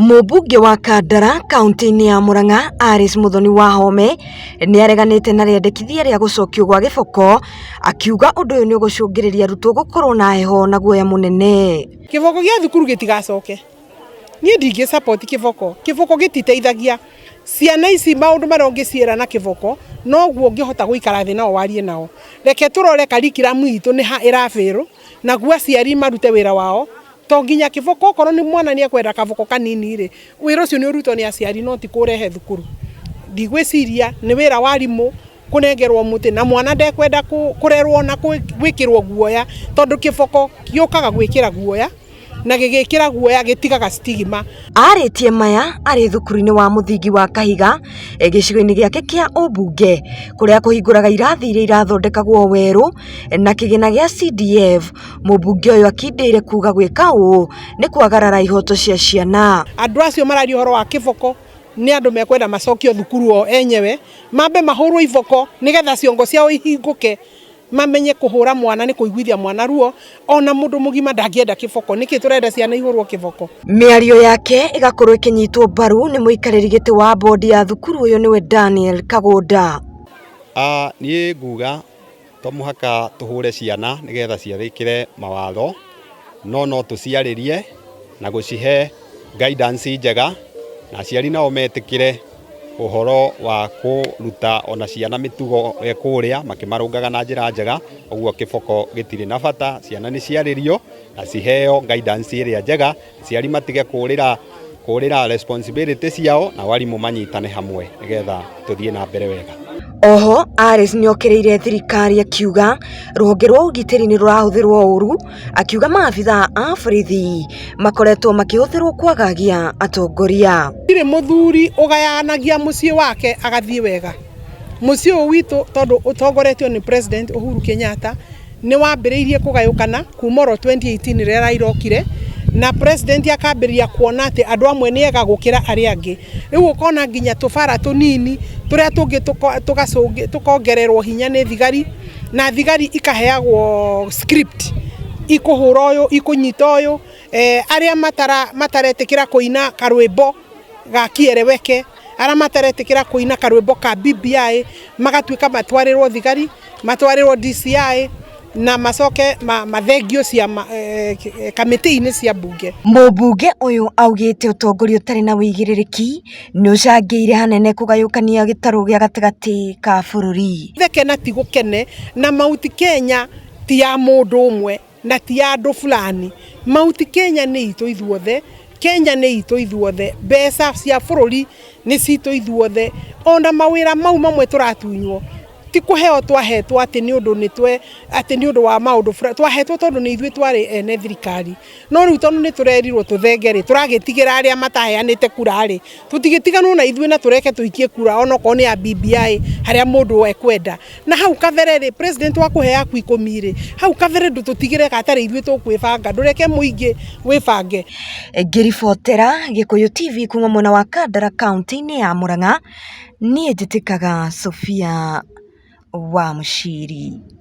MUBUNGE wa KANDARA kaunti-ini ya Murang'a MUTHONI WAHOME NIAREGANITE na RIENDIKITHIA rĩa gũcokio gwa Giboko akiuga ũndũ ũyũ nĩ ũgũcũngĩrĩria arutwo gũkorwo na heho na guoya mũnene. Giboko gĩa thukuru gĩtigacoke. Niĩ ndingĩ support Giboko. Giboko gĩtiteithagia ciana ici maũndũ marĩa ũngĩciĩra na Giboko no guo ũngĩhota gũikara thĩ nao warie nao. Reke tũrore curriculum itũ nĩ ha ĩrabĩrwo na guo aciari marute wĩra wao. Tonginya Giboko korwo ni mwana ni ekwenda kaboko kanini ri wira ucio ni urutwo ni aciari no ti kurehe thukuru. Ndigwiciria ni wira warimu kunengerwo muti na mwana ndekwenda kurerwo na gwikirwo guoya tondu Giboko gĩũkaga gwikira guoya na gĩgĩkĩra guoya gĩtigaga stigma. ARITIE maya arĩ thukuru-inĩ wa mũthingi wa KAHIGA gĩcigo-inĩ gĩake kĩa ũmbunge kũrĩa kũhingũraga irathi iria irathondekagwo WERU na kĩgĩna gĩa CDF. Mũmbunge ũyũ akindĩire kuga gwĩka ũũ nĩ kwagarara ihoto cia ciana. Andũ acio mararia ũhoro wa Giboko ni andũ mekwenda macokio thukuru o enyewe mambe mahũrwo iboko nigetha ciongo ciao ihinguke mamenye kuhura mwana ni kuiguithia mwana ruo ona mundu mugima ndangĩenda Giboko niki turenda ciana ihurwo Giboko. Mĩario yake igakorwo ikinyitwo mbaru ni muikarĩri gĩtĩ wa bodi ya thukuru ũyũ niwe Daniel Kagunda. Niĩ nguga to mũhaka tuhure ciana nigetha ciathĩkĩre mawatho no tuciarĩrie na gũcihe guidance njega na aciari nao metĩkĩre uhoro wa kuruta ona ciana mitugo kuria makimarungaga na njira njega uguo Giboko gitiri na bata ciana ni ciaririo na ciheo guidance iria njega ciari matige kurira responsibility ciao na warimu manyitane hamwe nigetha tuthie na mbere wega. Oho Aris nĩokereire thirikari akiuga rũhonge rwa ũgitĩri nĩ rũrahũthĩrwo ũru akiuga maabitha a borithi makoretwo makĩhũthĩrwo kwagagia atongoria. Ndirĩ mũthuri ũgayanagia mũciĩ wake agathie wega. Mũciĩ ũyũ witũ tondũ ũtongoretio ni President Uhuru Kenyatta nĩ wambĩrĩirie kũgayũkana kuma 2018 rĩrĩa rairokire na president akambĩrĩria kuona atĩ andũ amwe nĩ ega gũkĩra arĩa angĩ. Rĩu ũkona nginya tũbara tũnini tũrĩa tũngĩ tukongererwo hinya nĩ thigari na thigari ikaheagwo script ikuhura ũyũ ikunyita ũyũ arĩa mataretĩkĩra kũina karwĩmbo ga kiereweke arĩa mataretĩkĩra kũina karwĩmbo ka BBI magatuĩka matwarĩrwo thigari matwarĩrwo DCI na macoke mathengio cia kamĩtĩ-inĩ cia mbunge. Mũmbunge ũyũ augĩte ũtongoria ũtarĩ na wĩigĩrĩrĩki nĩ ũcangĩire hanene kũgayũkania gĩtarũ gĩa gatagatĩ ka bũrũri. Theke na ti gũkene na Mount Kenya ti ya mũndũ ũmwe na ti ya andũ fulani. Mount Kenya nĩ itũ ithuothe, Kenya nĩ itũ ithuothe, mbeca cia bũrũri nĩ citũ ithuothe ona mawĩra mau mamwe tũratunywo ti kuheo twahetwo atĩ nĩ ũndũ nĩtwe atĩ nĩ ũndũ wa maũndũ twahetwo tondũ nĩ ithuĩ twarĩ ene thirikari no rĩu tondũ nĩ tũrerirwo tũthengere tũragĩtigĩra arĩa mataheanĩte kura rĩ tũtigĩtiganwo na ithuĩ na tũreke tũikie kura ona okorwo nĩ ya BBI harĩa mũndũ ekwenda na hau kabere rĩ president wa kũhe yaku 10 rĩ hau kabere ndũtũtigĩre katarĩ ithuĩ tũkwĩbanga ndũreke mũingĩ wĩbange. Ngĩribotera Gĩkũyũ TV kuma mwena wa KANDARA kaunti-inĩ ya Murang'a niĩ njĩtĩkaga Sophia wa Mushiri.